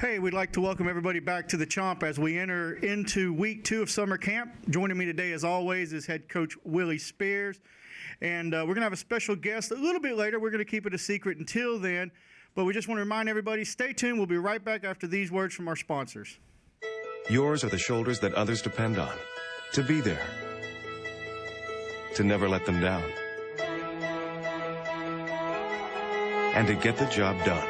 Hey, we'd like to welcome everybody back to the Chomp as we enter into week 2 of summer camp. Joining me today, as always, is head coach Willie Spears. And we're going to have a special guest a little bit later. We're going to keep it a secret until then. But we just want to remind everybody, stay tuned. We'll be right back after these words from our sponsors. Yours are the shoulders that others depend on. To be there. To never let them down. And to get the job done.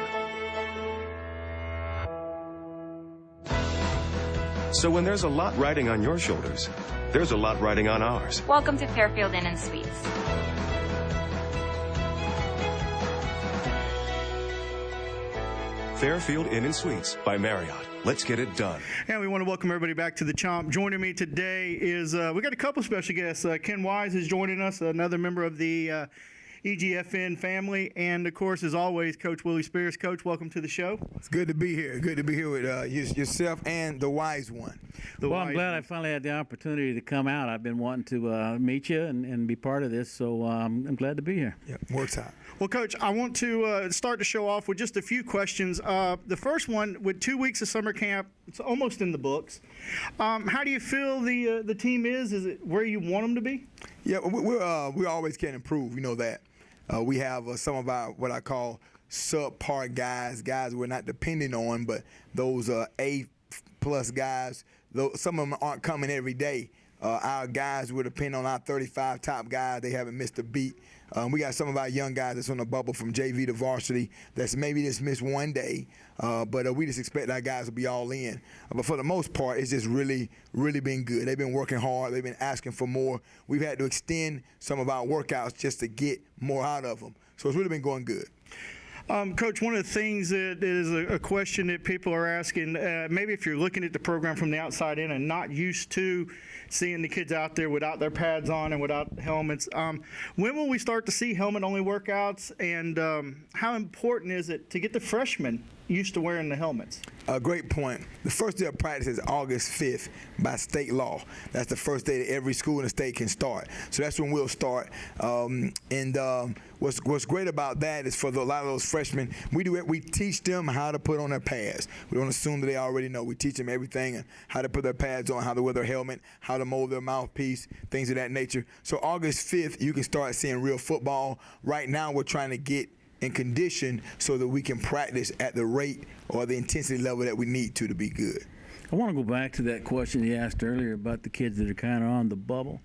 So when there's a lot riding on your shoulders, there's a lot riding on ours. Welcome to Fairfield Inn & Suites. Fairfield Inn & Suites by Marriott. Let's get it done. And we want to welcome everybody back to the Chomp. Joining me today is, we got a couple special guests. Ken Wise is joining us, another member of the EGFN family, and of course, as always, Coach Willie Spears. Coach, welcome to the show. It's good to be here. Good to be here with yourself and the wise one. I'm glad I finally had the opportunity to come out. I've been wanting to meet you and be part of this, so I'm glad to be here. Yeah, works out. Well, Coach, I want to start the show off with just a few questions. The first one, with 2 weeks of summer camp, it's almost in the books. How do you feel the team is? Is it where you want them to be? Yeah, we always can improve. You know that. We have some of our what I call subpar guys we're not depending on, but those A-plus guys, some of them aren't coming every day. Our guys will depend on our 35 top guys. They haven't missed a beat. We got some of our young guys that's on the bubble from JV to varsity that's maybe just missed one day, but we just expect our guys to be all in. But for the most part, it's just really, really been good. They've been working hard. They've been asking for more. We've had to extend some of our workouts just to get more out of them. So it's really been going good. Coach, one of the things that is a question that people are asking, maybe if you're looking at the program from the outside in and not used to seeing the kids out there without their pads on and without helmets, when will we start to see helmet-only workouts, and how important is it to get the freshmen used to wearing the helmets? A great point. The first day of practice is August 5th by state law. That's the first day that every school in the state can start. So that's when we'll start. What's great about that is for a lot of those freshmen, we teach them how to put on their pads. We don't assume that they already know. We teach them everything and how to put their pads on, how to wear their helmet, how to mold their mouthpiece, things of that nature. So August 5th, you can start seeing real football. Right now, we're trying to get in condition so that we can practice at the rate or the intensity level that we need to be good. I want to go back to that question you asked earlier about the kids that are kind of on the bubble.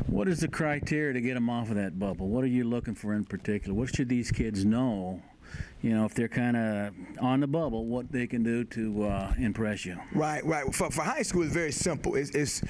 What is the criteria to get them off of that bubble? What are you looking for in particular? What should these kids know, if they're kind of on the bubble, what they can do to impress you? Right. For high school, it's very simple. It's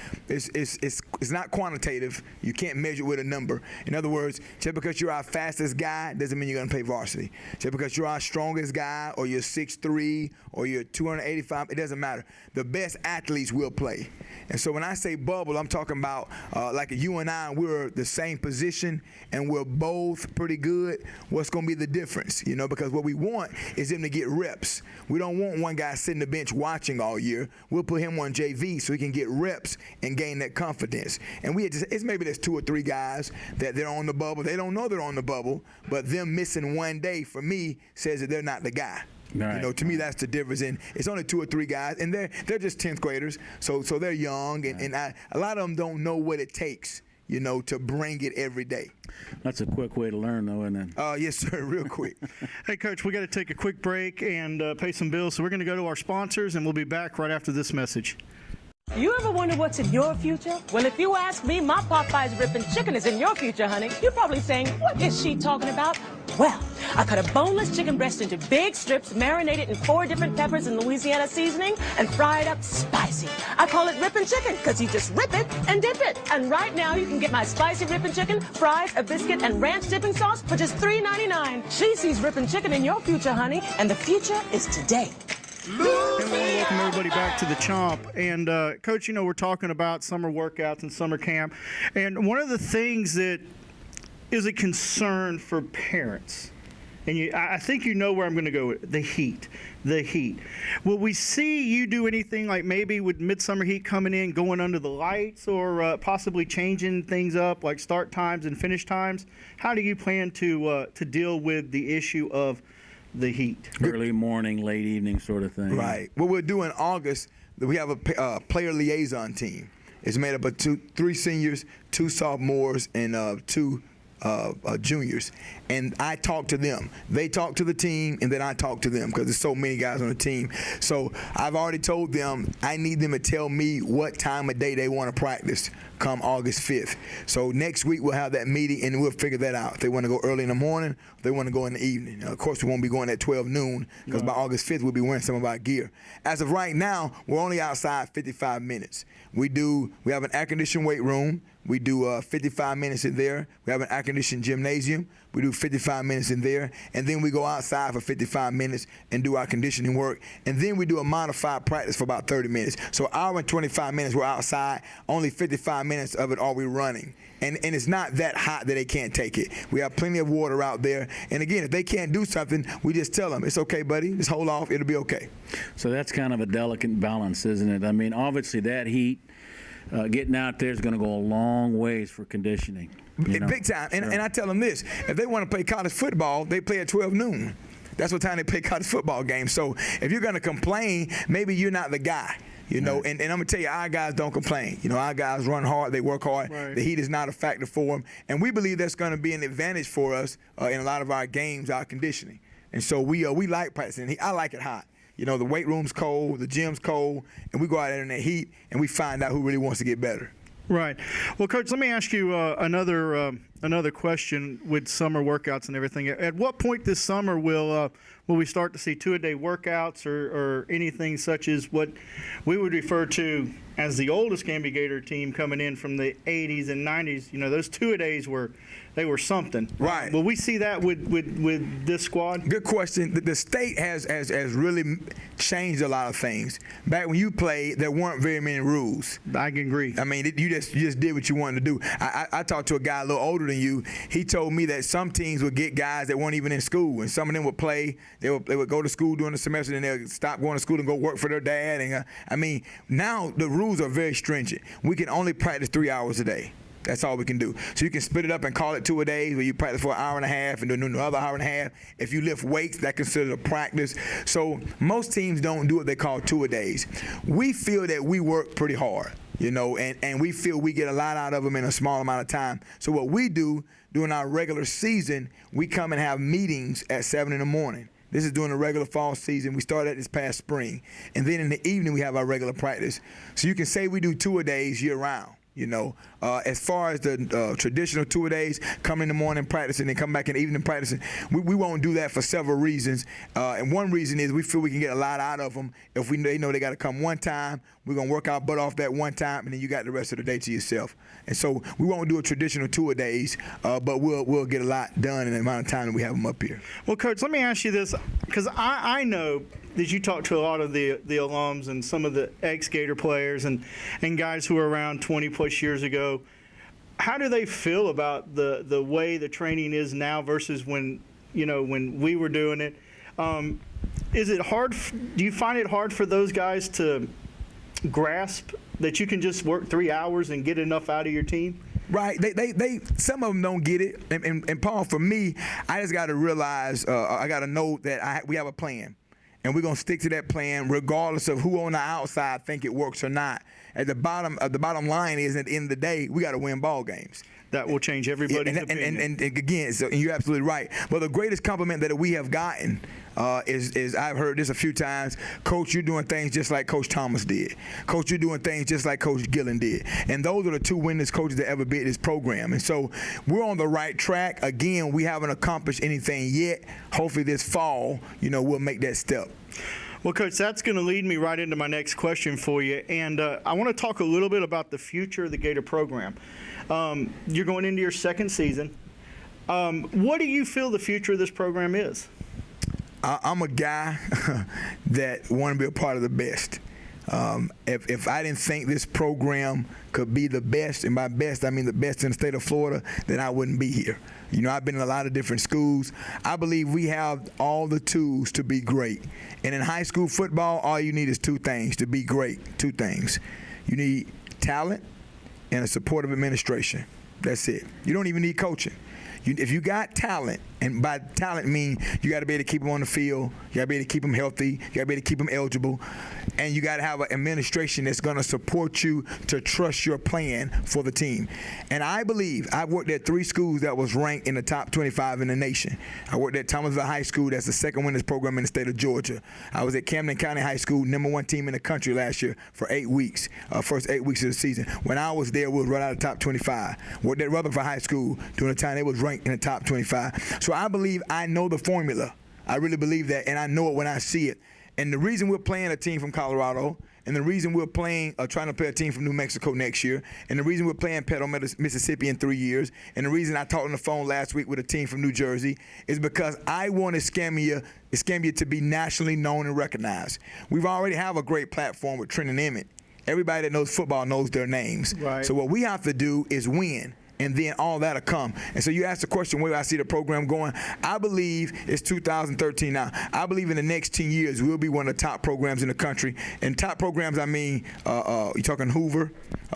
not quantitative. You can't measure with a number. In other words, just because you're our fastest guy doesn't mean you're going to play varsity. Just because you're our strongest guy or you're 6'3", or you're 285, it doesn't matter. The best athletes will play. And so when I say bubble, I'm talking about like you and I, we're the same position and we're both pretty good. What's going to be the difference? Because what we want is them to get reps. We don't want one guy sitting the bench watching all year. We'll put him on JV so he can get reps and gain that confidence. And it's maybe there's 2 or 3 guys that they're on the bubble. They don't know they're on the bubble, but them missing one day for me says that they're not the guy. Right. To me, that's the difference. And it's only 2 or 3 guys, and they're just 10th graders, so they're young, and a lot of them don't know what it takes, to bring it every day. That's a quick way to learn, though, isn't it? Yes, sir, real quick. Hey, Coach, we got to take a quick break and pay some bills, so we're going to go to our sponsors, and we'll be back right after this message. You ever wonder what's in your future? Well, if you ask me, my Popeye's ripping chicken is in your future, honey. You're probably saying, what is she talking about? Well, I cut a boneless chicken breast into big strips, marinated in 4 different peppers and Louisiana seasoning, and fried up spicy. I call it ripping chicken, because you just rip it and dip it. And right now, you can get my spicy ripping chicken, fries, a biscuit, and ranch dipping sauce for just $3.99. She sees ripping chicken in your future, honey, and the future is today. And we want to welcome everybody back to the Chomp. And, Coach, we're talking about summer workouts and summer camp. And one of the things that is a concern for parents and I think you know where I'm going to go with the heat. The heat. Will we see you do anything like maybe with midsummer heat coming in, going under the lights, or possibly changing things up like start times and finish times? How do you plan to deal with the issue of the heat? Early morning, late evening sort of thing. Right. What we'll do in August, we have a player liaison team. It's made up of 3 seniors, 2 sophomores, and 2 juniors, and I talk to them. They talk to the team, and then I talk to them because there's so many guys on the team. So I've already told them I need them to tell me what time of day they want to practice come August 5th. So next week we'll have that meeting, and we'll figure that out. If they want to go early in the morning, if they want to go in the evening. Of course, we won't be going at 12 noon because by August 5th we'll be wearing some of our gear. As of right now, we're only outside 55 minutes. We have an air-conditioned weight room. We do 55 minutes in there. We have an air-conditioned gymnasium. We do 55 minutes in there. And then we go outside for 55 minutes and do our conditioning work. And then we do a modified practice for about 30 minutes. So hour and 25 minutes we're outside. Only 55 minutes of it are we running. And it's not that hot that they can't take it. We have plenty of water out there. And again, if they can't do something, we just tell them, it's okay, buddy. Just hold off. It'll be okay. So that's kind of a delicate balance, isn't it? I mean, obviously that heat, getting out there is going to go a long ways for conditioning. Big time. And I tell them this. If they want to play college football, they play at 12 noon. That's what time they play college football games. So if you're going to complain, maybe you're not the guy. And I'm going to tell you, our guys don't complain. Our guys run hard. They work hard. Right. The heat is not a factor for them. And we believe that's going to be an advantage for us in a lot of our games, our conditioning. And so we like practicing. I like it hot. The weight room's cold, the gym's cold, and we go out there in that heat, and we find out who really wants to get better. Right. Well, Coach, let me ask you another question with summer workouts and everything. At what point this summer will we start to see 2-a-day workouts or anything such as what we would refer to as the oldest Gambia Gator team coming in from the 80s and 90s? Those 2-a-days were something. Right. Will we see that with this squad? Good question. The state has really changed a lot of things. Back when you played, there weren't very many rules. I can agree. I mean, you just did what you wanted to do. I talked to a guy a little older than you. He told me that some teams would get guys that weren't even in school, and some of them would play. They would go to school during the semester, and they'd stop going to school and go work for their dad. And now the rules are very stringent. We can only practice 3 hours a day. That's all we can do. So you can split it up and call it 2-a-days, where you practice for an hour and a half and then another hour and a half. If you lift weights, that's considered a practice. So most teams don't do what they call 2-a-days. We feel that we work pretty hard, and we feel we get a lot out of them in a small amount of time. So what we do during our regular season, we come and have meetings at 7 in the morning. This is during the regular fall season. We started this past spring. And then in the evening, we have our regular practice. So you can say we do 2-a-days year-round. As far as the traditional 2-a-days, come in the morning practicing and come back in the evening practicing, we won't do that for several reasons. And one reason is we feel we can get a lot out of them. If they know they got to come one time, we're going to work our butt off that one time, and then you got the rest of the day to yourself. And so we won't do a traditional 2-a-days, but we'll get a lot done in the amount of time that we have them up here. Well, Coach, let me ask you this, because I know that you talk to a lot of the alums and some of the ex-Gator players and guys who were around 20-plus years ago. How do they feel about the way the training is now versus when we were doing it? Is it hard? Do you find it hard for those guys to grasp that you can just work 3 hours and get enough out of your team? Right. They some of them don't get it. And Paul, for me, I just got to realize, I got to know that we have a plan. And we're going to stick to that plan regardless of who on the outside think it works or not. At the bottom line is, at the end of the day, we got to win ball games. That will change everybody's opinion. And again, and you're absolutely right. But the greatest compliment that we have gotten is I've heard this a few times. Coach, you're doing things just like Coach Thomas did. Coach, you're doing things just like Coach Gillen did. And those are the 2 winningest coaches that ever beat this program. And so we're on the right track. Again, we haven't accomplished anything yet. Hopefully this fall, we'll make that step. Well, Coach, that's going to lead me right into my next question for you. And I want to talk a little bit about the future of the Gator program. You're going into your 2nd season. What do you feel the future of this program is? I'm a guy that want to be a part of the best. If I didn't think this program could be the best, and by best I mean the best in the state of Florida, then I wouldn't be here. You know, I've been in a lot of different schools. I believe we have all the tools to be great. And in high school football, all you need is two things to be great. Two things. You need talent and a supportive administration. That's it. You don't even need coaching. If you got talent, and by talent mean you got to be able to keep them on the field, you got to be able to keep them healthy, you got to be able to keep them eligible, and you got to have an administration that's going to support you to trust your plan for the team. And I believe I've worked at 3 schools that was ranked in the top 25 in the nation. I worked at Thomasville High School, that's the second winningest program in the state of Georgia. I was at Camden County High School, #1 team in the country last year for 8 weeks, first 8 weeks of the season. When I was there, we was right out of the top 25. Worked at Rutherford High School during the time they was ranked in the top 25. So I believe I know the formula. I really believe that, and I know it when I see it. And the reason we're playing a team from Colorado, and the reason we're playing, trying to play a team from New Mexico next year, and the reason we're playing Petal, Mississippi in 3 years, and the reason I talked on the phone last week with a team from New Jersey is because I want Escambia to be nationally known and recognized. We've already have a great platform with Trent and Emmett. Everybody that knows football knows their names. Right. So what we have to do is win. And then all that'll come. And so you asked the question, where I see the program going. I believe it's 2013 now. I believe in the next 10 years we'll be one of the top programs in the country. And top programs, I mean, you're talking Hoover,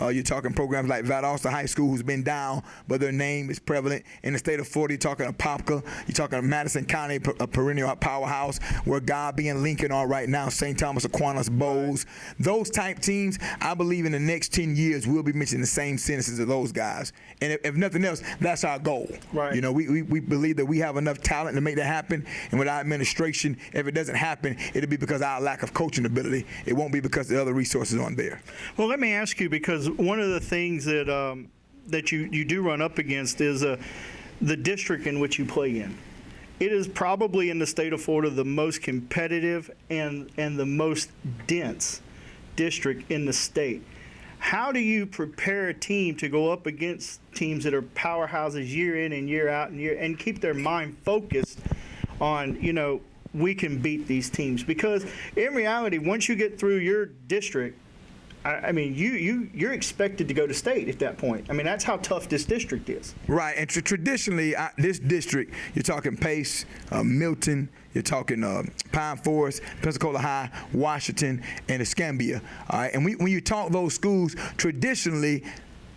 you're talking programs like Valdosta High School, who's been down, but their name is prevalent. In the state of Florida, you're talking Apopka, you're talking Madison County, a perennial powerhouse, where Godby and Lincoln are right now, St. Thomas, Aquinas, Bowles. Those type teams, I believe in the next 10 years we'll be mentioning the same sentences of those guys. And if nothing else, that's our goal. Right. You know, we believe that we have enough talent to make that happen. And with our administration, if it doesn't happen, it'll be because of our lack of coaching ability. It won't be because the other resources aren't there. Well, let me ask you, because one of the things that you do run up against is the district in which you play in. It is probably in the state of Florida the most competitive and the most dense district in the state. How do you prepare a team to go up against teams that are powerhouses year in and year out and keep their mind focused on, you know, we can beat these teams? Because in reality, once you get through your district, I mean, you're expected to go to state at that point. I mean, that's how tough this district is. Right, and traditionally, this district, you're talking Pace, Milton, you're talking Pine Forest, Pensacola High, Washington, and Escambia. All right, and when you talk those schools, traditionally,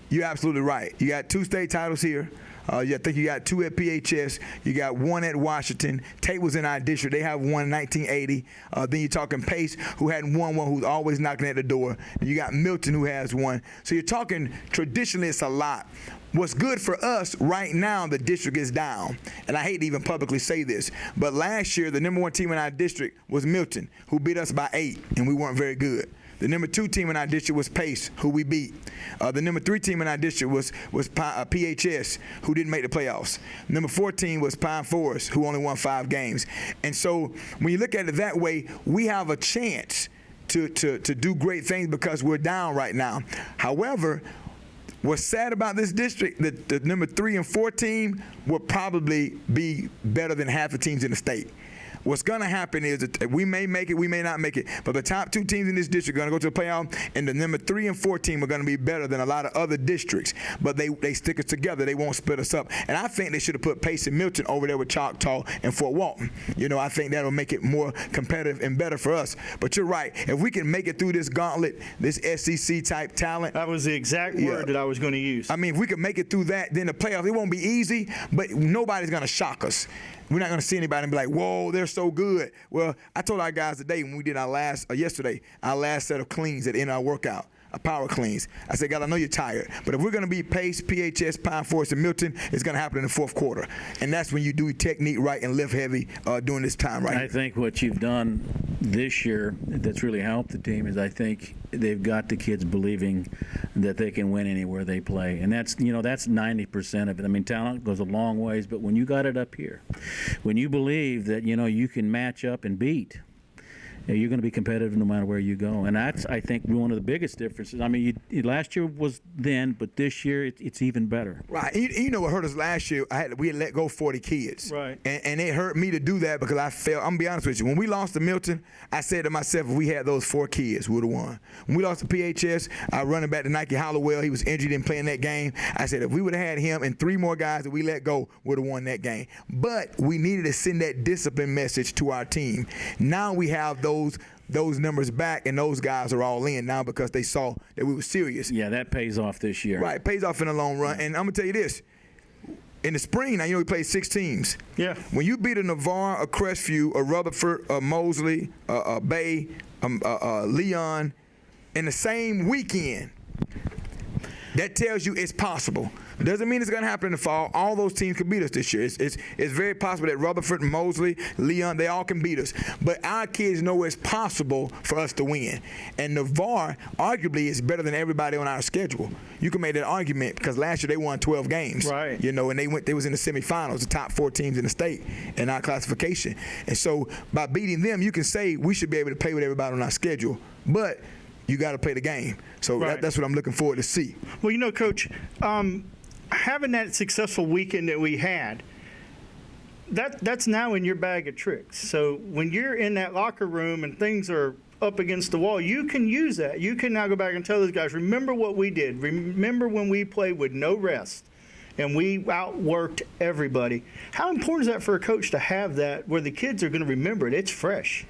you're absolutely right. You got 2 state titles here. I think you got 2 at PHS. You got 1 at Washington. Tate was in our district. They have 1 in 1980. Then you're talking Pace, who hadn't won one, who's always knocking at the door. And you got Milton, who has 1. So you're talking, traditionally, it's a lot. What's good for us right now, the district is down. And I hate to even publicly say this, but last year, the #1 team in our district was Milton, who beat us by 8, and we weren't very good. The #2 team in our district was Pace, who we beat. The #3 team in our district was PHS, who didn't make the playoffs. #4 team was Pine Forest, who only won 5 games. And so when you look at it that way, we have a chance to do great things because we're down right now. However, what's sad about this district, the #3 and 4 team will probably be better than half the teams in the state. What's going to happen is that we may make it, we may not make it, but the top 2 teams in this district are going to go to the playoff, and the #3 and 4 team are going to be better than a lot of other districts, but they stick us together. They won't split us up. And I think they should have put Pace and Milton over there with Choctaw and Fort Walton. You know, I think that will make it more competitive and better for us. But you're right. If we can make it through this gauntlet, this SEC-type talent. That was the exact word that I was going to use. I mean, if we can make it through that, then the playoffs, it won't be easy, but nobody's going to shock us. We're not going to see anybody and be like, whoa, they're so good. Well, I told our guys today when we did yesterday, our last set of cleans at the end of our workout, power cleans. I said, God, I know you're tired, but if we're going to be Pace, PHS, Pine Forest, and Milton, it's going to happen in the 4th quarter. And that's when you do technique right and lift heavy during this time right I think what you've done this year that's really helped the team is I think they've got the kids believing that they can win anywhere they play. And that's 90% of it. I mean, talent goes a long ways, but when you got it up here, when you believe that, you can match up and beat, you're going to be competitive no matter where you go. And that's, I think, one of the biggest differences. I mean, last year was then, but this year it's even better. Right. And you know what hurt us last year? We had let go 40 kids. Right. And it hurt me to do that because I felt, I'm going to be honest with you, when we lost to Milton, I said to myself, if we had those 4 kids, we would have won. When we lost to PHS, our running back to Nike Hollowell, he was injured in playing that game. I said, if we would have had him and 3 more guys that we let go, we would have won that game. But we needed to send that discipline message to our team. Now we have those numbers back, and those guys are all in now because they saw that we were serious. Yeah, that pays off this year. Right, pays off in the long run. And I'm going to tell you this. In the spring, now, we played 6 teams. Yeah. When you beat a Navarre, a Crestview, a Rutherford, a Mosley, a Bay, Leon in the same weekend, that tells you it's possible. Doesn't mean it's going to happen in the fall. All those teams can beat us this year. It's very possible that Rutherford, Mosley, Leon, they all can beat us. But our kids know it's possible for us to win. And Navarre, arguably, is better than everybody on our schedule. You can make that argument because last year they won 12 games. Right. And they was in the semifinals, the top 4 teams in the state in our classification. And so by beating them, you can say we should be able to play with everybody on our schedule. But you got to play the game. So Right. that's what I'm looking forward to see. Well, Coach, having that successful weekend that we had, that's now in your bag of tricks. So when you're in that locker room and things are up against the wall, you can use that. You can now go back and tell those guys, remember what we did. Remember when we played with no rest and we outworked everybody. How important is that for a coach to have that where the kids are going to remember it? It's fresh.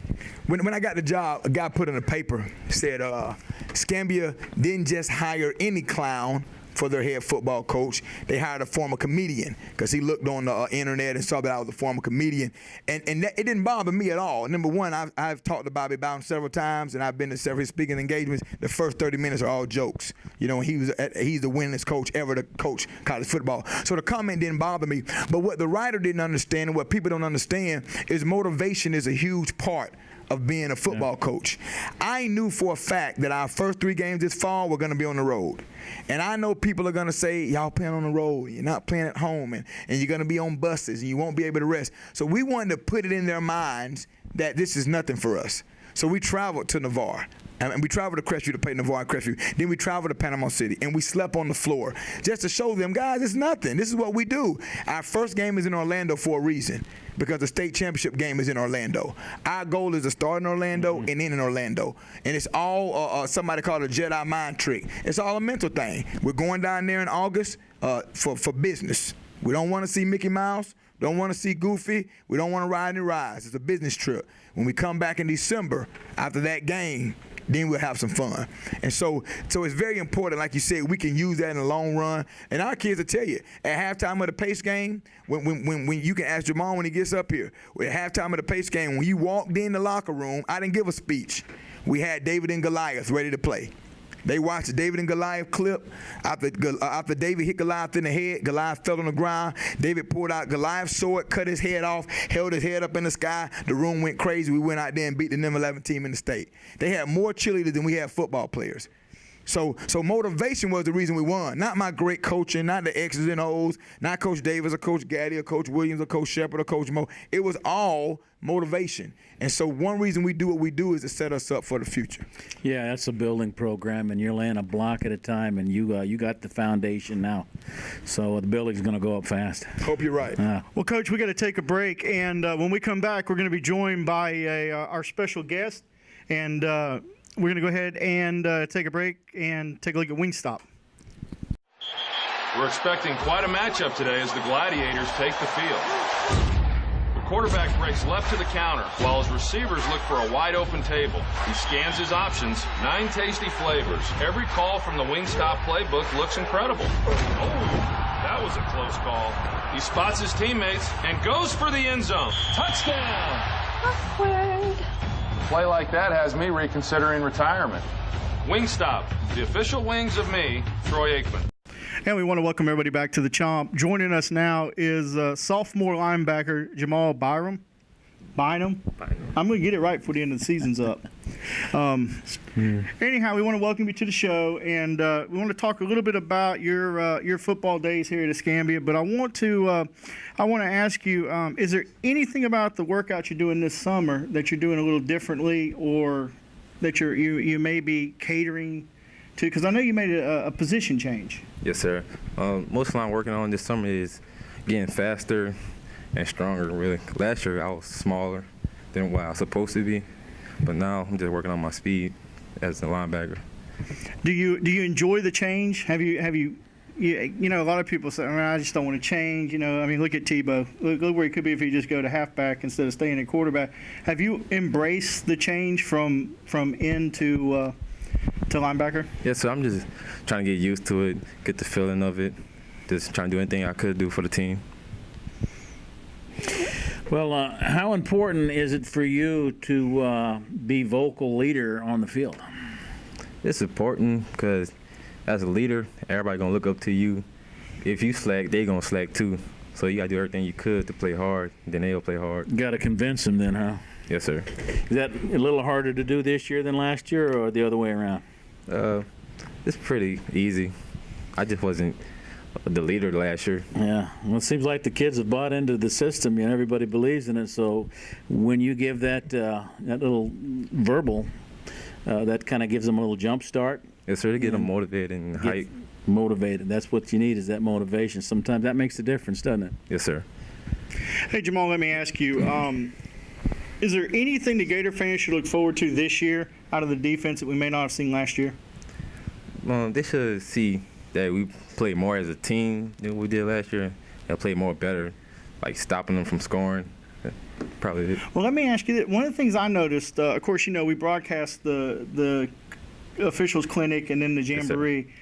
When I got the job, a guy put in a paper, said Scambia didn't just hire any clown for their head football coach. They hired a former comedian because he looked on the internet and saw that I was a former comedian. And that, it didn't bother me at all. Number one, I've talked to Bobby about him several times, and I've been to several speaking engagements. The first 30 minutes are all jokes. He's the winningest coach ever to coach college football. So the comment didn't bother me. But what the writer didn't understand and what people don't understand is motivation is a huge part of being a football coach. I knew for a fact that our first 3 games this fall were going to be on the road. And I know people are going to say, y'all playing on the road, you're not playing at home, and you're going to be on buses, and you won't be able to rest. So we wanted to put it in their minds that this is nothing for us. So we traveled to Navarre. And we traveled to Crestview to play Navarre and Crestview. Then we traveled to Panama City, and we slept on the floor just to show them, guys, it's nothing. This is what we do. Our first game is in Orlando for a reason, because the state championship game is in Orlando. Our goal is to start in Orlando and end in Orlando. And it's all somebody called a Jedi mind trick. It's all a mental thing. We're going down there in August for business. We don't want to see Mickey Mouse. Don't want to see Goofy. We don't want to ride any rides. It's a business trip. When we come back in December after that game, then we'll have some fun. And so it's very important, like you said, we can use that in the long run. And our kids will tell you, at halftime of the Pace game, when you can ask Jamal when he gets up here, at halftime of the Pace game, when you walked in the locker room, I didn't give a speech. We had David and Goliath ready to play. They watched the David and Goliath clip. After David hit Goliath in the head, Goliath fell on the ground. David pulled out Goliath's sword, cut his head off, held his head up in the sky. The room went crazy. We went out there and beat the number 11 team in the state. They had more cheerleaders than we had football players. So motivation was the reason we won. Not my great coaching, not the X's and O's, not Coach Davis or Coach Gaddy or Coach Williams or Coach Shepard or Coach Mo. It was all motivation. And so one reason we do what we do is to set us up for the future. Yeah, that's a building program, and you're laying a block at a time, and you got the foundation now. So the building's going to go up fast. Hope you're right. Well, Coach, we got to take a break, and when we come back, we're going to be joined by our special guest, and we're going to go ahead and take a break and take a look at Wingstop. We're expecting quite a matchup today as the Gladiators take the field. The quarterback breaks left to the counter while his receivers look for a wide-open table. He scans his options, 9 tasty flavors. Every call from the Wingstop playbook looks incredible. Oh, that was a close call. He spots his teammates and goes for the end zone. Touchdown! Awkward. A play like that has me reconsidering retirement. Wingstop, the official wings of me, Troy Aikman. And we want to welcome everybody back to the Chomp. Joining us now is sophomore linebacker Jamal Bynum. Bynum? I'm going to get it right before the end of the season's up. Anyhow, we want to welcome you to the show, and we want to talk a little bit about your football days here at Escambia. But I want to ask you: is there anything about the workout you're doing this summer that you're doing a little differently, or that you may be catering to? Because I know you made a position change. Yes, sir. Most of what I'm working on this summer is getting faster and stronger, really. Last year, I was smaller than what I was supposed to be, but now I'm just working on my speed as a linebacker. Do you enjoy the change? Have you know, a lot of people say, I just don't want to change. You know, I mean, look at Tebow. Look where he could be if he just go to halfback instead of staying at quarterback. Have you embraced the change from end to linebacker? Yes, sir. I'm just trying to get used to it, get the feeling of it, just trying to do anything I could do for the team. Well, how important is it for you to be vocal leader on the field? It's important because as a leader, everybody going to look up to you. If you slack, they going to slack too. So you got to do everything you could to play hard, then they'll play hard. Got to convince them then, huh? Yes, sir. Is that a little harder to do this year than last year, or the other way around? It's pretty easy. I just wasn't the leader last year. Yeah. Well, it seems like the kids have bought into the system. You know, everybody believes in it. So when you give that little verbal, that kind of gives them a little jump start. Yes, sir. To get them motivated and hype. Motivated. That's what you need, is that motivation. Sometimes that makes a difference, doesn't it? Yes, sir. Hey, Jamal, let me ask you, is there anything the Gator fans should look forward to this year out of the defense that we may not have seen last year? They should see that we play more as a team than we did last year, and play more better, like stopping them from scoring. Probably it. Well, let me ask you that. One of the things I noticed, of course, you know, we broadcast the officials clinic and then the jamboree. Yes,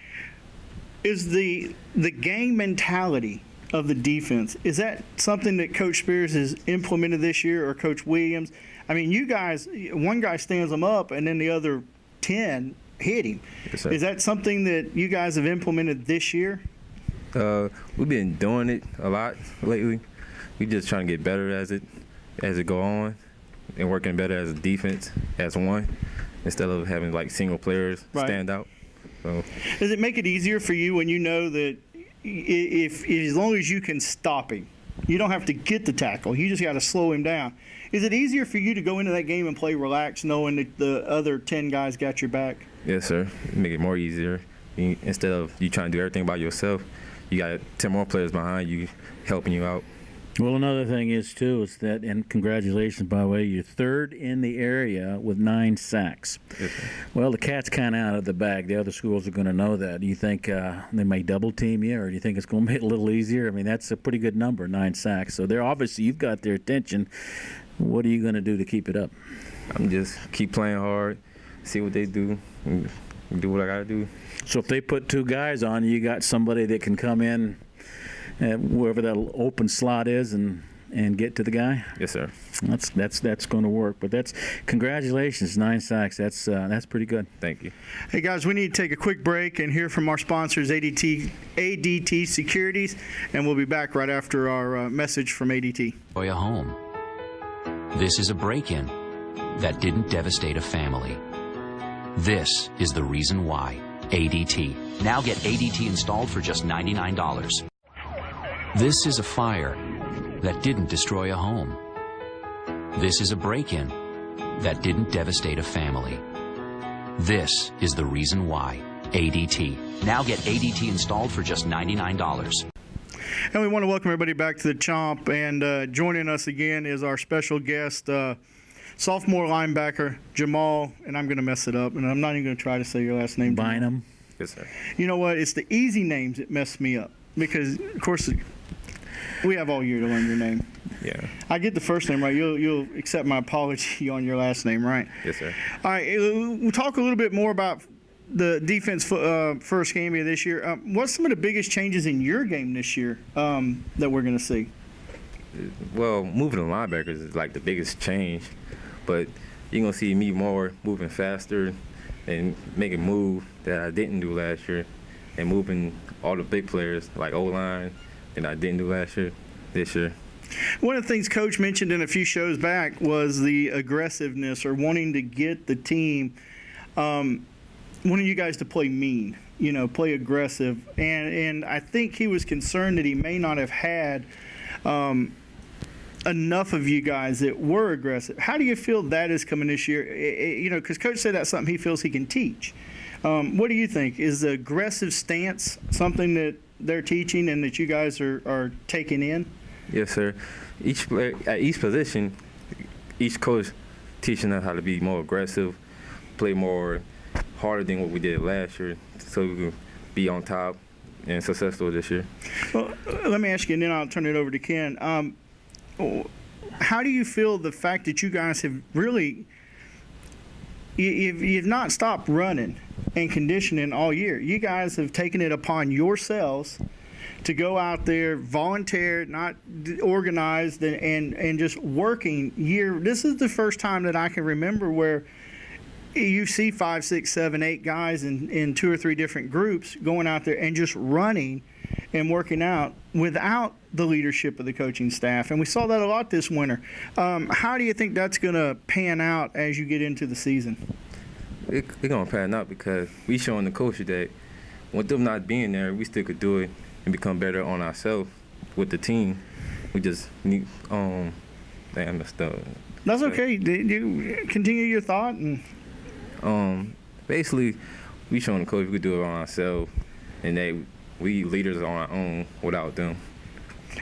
is the gang mentality of the defense, is that something that Coach Spears has implemented this year, or Coach Williams? I mean, you guys, one guy stands them up and then the other 10 hit him. Yes, sir. Is that something that you guys have implemented this year? We've been doing it a lot lately. We just trying to get better as it go on, and working better as a defense, as one, instead of having like single players stand out. So, does it make it easier for you when you know that if as long as you can stop him, you don't have to get the tackle, you just got to slow him down? Is it easier for you to go into that game and play relaxed, knowing that the other 10 guys got your back? Yes, sir. Make it more easier. Instead of you trying to do everything by yourself, you got 10 more players behind you helping you out. Well, another thing is, too, is that, and congratulations, by the way, you're third in the area with 9 sacks. Yes, sir. Well, the cat's kind of out of the bag. The other schools are going to know that. Do you think they may double team you, or do you think it's going to make it a little easier? I mean, that's a pretty good number, 9 sacks. So they're obviously, you've got their attention. What are you going to do to keep it up? I'm just keep playing hard, see what they do, and do what I got to do. So if they put 2 guys on, you got somebody that can come in wherever that open slot is and get to the guy? Yes, sir. That's going to work. But that's congratulations, 9 sacks. That's pretty good. Thank you. Hey guys, we need to take a quick break and hear from our sponsors, ADT Securities, and we'll be back right after our message from ADT. A home. This is a break-in that didn't devastate a family. This is the reason why. ADT. Now get ADT installed for just $99. This is a fire that didn't destroy a home. This is a break-in that didn't devastate a family. This is the reason why. ADT. Now get ADT installed for just $99. And we want to welcome everybody back to the Chomp, and joining us again is our special guest, sophomore linebacker Jamal, and I'm going to mess it up, and I'm not even going to try to say your last name. Bynum. Yes, sir. You know what? It's the easy names that mess me up, because, of course, we have all year to learn your name. Yeah. I get the first name right. You'll accept my apology on your last name, right? Yes, sir. All right. We'll talk a little bit more about the defense for Escambia this year. What's some of the biggest changes in your game this year that we're going to see? Well, moving the linebackers is like the biggest change, but you're going to see me more moving faster and making moves that I didn't do last year, and moving all the big players like O-line that I didn't do last year, this year. One of the things Coach mentioned in a few shows back was the aggressiveness or wanting to get the team, wanting you guys to play mean, play aggressive. And I think he was concerned that he may not have had enough of you guys that were aggressive. How do you feel that is coming this year? Because Coach said that's something he feels he can teach. What do you think? Is the aggressive stance something that they're teaching and that you guys are taking in? Yes, sir. Each player, at each position, each coach teaching us how to be more aggressive, play more harder than what we did last year, so we can be on top and successful this year. Well, let me ask you, and then I'll turn it over to Ken. How do you feel the fact that you guys have really you've not stopped running and conditioning all year? You guys have taken it upon yourselves to go out there, volunteer, not organized, and just working year. This is the first time that I can remember where you see 5, 6, 7, 8 guys in 2 or 3 different groups going out there and just running and working out without the leadership of the coaching staff. And we saw that a lot this winter. How do you think that's going to pan out as you get into the season? It's going to pan out because we showing the coach that with them not being there, we still could do it and become better on ourselves with the team. We just need damn, messed up. That's okay. You continue your thought. And basically, we showing the coach we could do it on ourselves, and that we leaders on our own without them.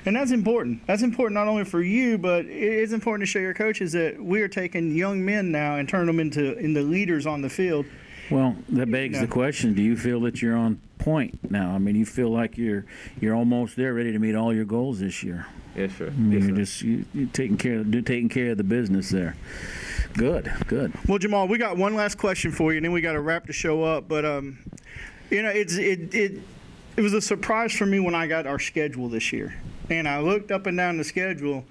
And that's important. That's important not only for you, but it's important to show your coaches that we are taking young men now and turning them into leaders on the field. Well, that begs the question: do you feel that you're on point now? I mean, you feel like you're almost there, ready to meet all your goals this year. Yes, sir. I mean, Yes, you're taking care of the business there. Good. Well, Jamal, we got one last question for you, and then we got to wrap the show up. But it was a surprise for me when I got our schedule this year, and I looked up and down the schedule,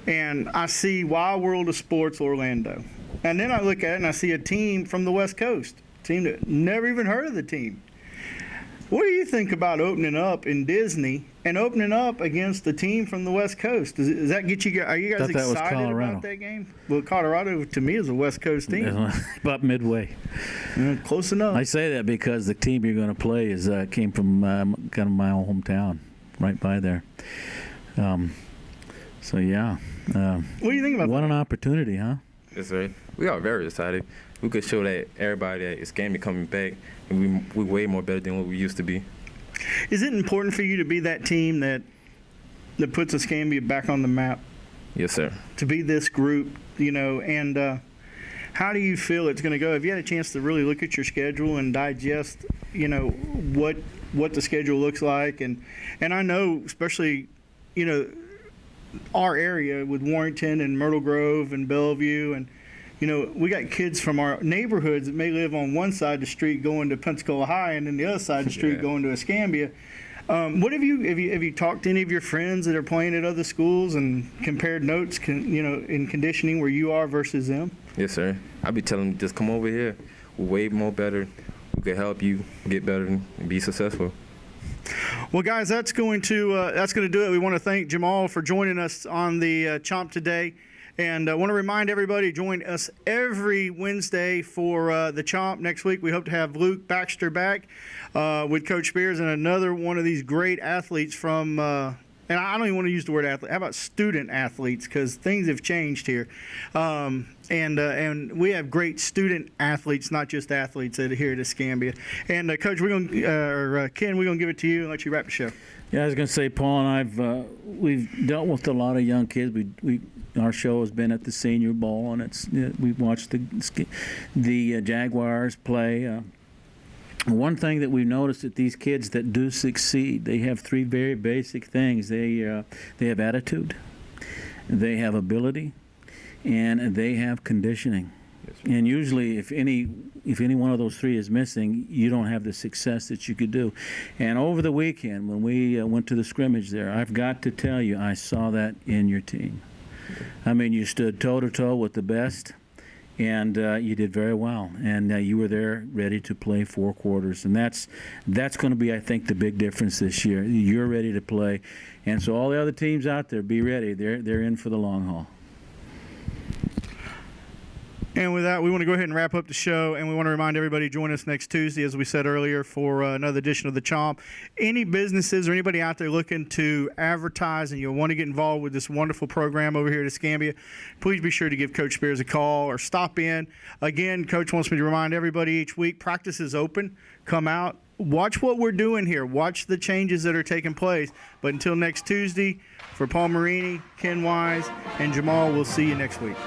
and I see Wild World of Sports Orlando, and then I look at it and I see a team from the West Coast. Team that never even heard of the team. What do you think about opening up in Disney and opening up against the team from the West Coast? Does that get you? Are you guys excited about that game? Well, Colorado to me is a West Coast team. About midway. Close enough. I say that because the team you're going to play came from kind of my own hometown, right by there. So yeah. What do you think about that? What an opportunity, huh? Yes, sir. We are very excited. We could show that everybody that it's Escambia coming back, and we're way more better than what we used to be. Is it important for you to be that team that puts Escambia back on the map? Yes, sir. To be this group, and how do you feel it's going to go? Have you had a chance to really look at your schedule and digest, what the schedule looks like? And I know, especially, our area with Warrington and Myrtle Grove and Bellevue, and we got kids from our neighborhoods that may live on one side of the street going to Pensacola High, and then the other side of the street going to Escambia. What have you talked to any of your friends that are playing at other schools and compared notes, in conditioning where you are versus them? Yes, sir. I be telling them, just come over here. We're way more better. We can help you get better and be successful. Well, guys, that's going to do it. We want to thank Jamal for joining us on the Chomp today. And I want to remind everybody to join us every Wednesday for the Chomp. Next week, we hope to have Luke Baxter back with Coach Spears and another one of these great athletes from, and I don't even want to use the word athlete. How about student athletes? Because things have changed here. And we have great student athletes, not just athletes here at Escambia. And, Coach, Ken, we're going to give it to you and let you wrap the show. Yeah, I was going to say, Paul and we've dealt with a lot of young kids. Our show has been at the Senior Bowl, and we've watched the Jaguars play. One thing that we've noticed that these kids that do succeed, they have 3 very basic things. They have attitude, they have ability, and they have conditioning. And usually, if any one of those 3 is missing, you don't have the success that you could do. And over the weekend, when we went to the scrimmage there, I've got to tell you, I saw that in your team. I mean, you stood toe-to-toe with the best, and you did very well. And you were there ready to play 4 quarters, and that's going to be, I think, the big difference this year. You're ready to play, and so all the other teams out there, be ready. They're in for the long haul. And with that, we want to go ahead and wrap up the show, and we want to remind everybody, join us next Tuesday, as we said earlier, for another edition of the Chomp. Any businesses or anybody out there looking to advertise and you want to get involved with this wonderful program over here at Escambia, please be sure to give Coach Spears a call or stop in. Again, Coach wants me to remind everybody each week, practice is open. Come out. Watch what we're doing here. Watch the changes that are taking place. But until next Tuesday, for Paul Marini, Ken Wise, and Jamal, we'll see you next week.